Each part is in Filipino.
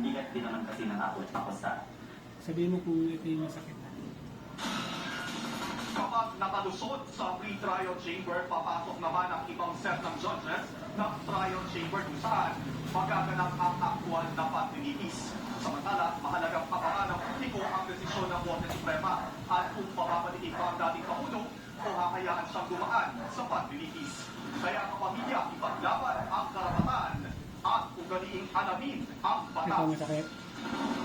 bigat din naman kasi ng ako sa Sabihin mo kung ito yung masakit. Kapag nakalusot sa pre-trial chamber, papasok naman ang ibang set ng judges ng trial chamber kung saan magaganap ang aktual na paglilitis. Samantala, mahalagang abangan ng publiko ang desisyon ng Korte Suprema at kung papabalikin pa ang dating Pangulo o hahayaan siyang dumaan sa paglilitis. Kaya kapamilya, ipaglaban ang karapatan at ugaliing alamin ang Ito batas. masakit?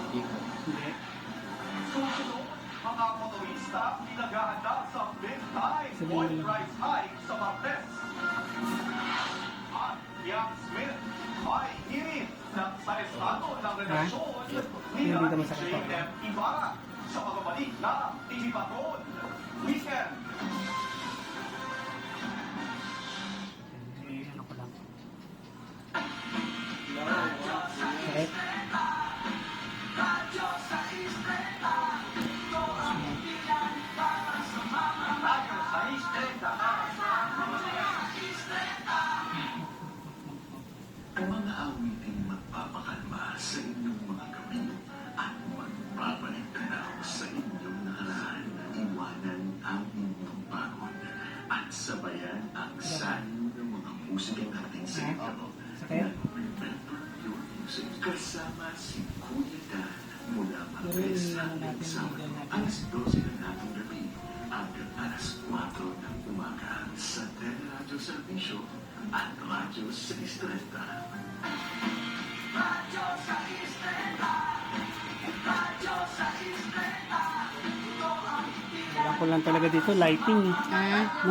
Hindi. Susunod, mga motorista pinaghahanda sa big-time Sabihin oil mo lang. price hike sa Martes. At Yang Smith ay hirit ng sa estado ng relasyon Hindi nila dito ni masakit ako. J.M. Ibarra sa pagbabalik na TV Patrol. Weekend. Eh, ano ko lang. Sakit? Radyo 6:30. Ang mga awiting magpapakalma sa inyong mga gabi at magbabalik tanaw sa inyong nakaraan. Iwanan ang inyong pagod at sabayan ang sayo ng mga musikang ating sa inyo. Sakit? Remember your music kasama si Kuya Dan mula Pero Martes yung ano hanggang natin, Sabado, yung natin. alas 12 ng ating gabi hanggang alas 4 ng umaga sa Teleradyo Servisyo at Radyo 630. Alam ko lang talaga dito, lighting. No?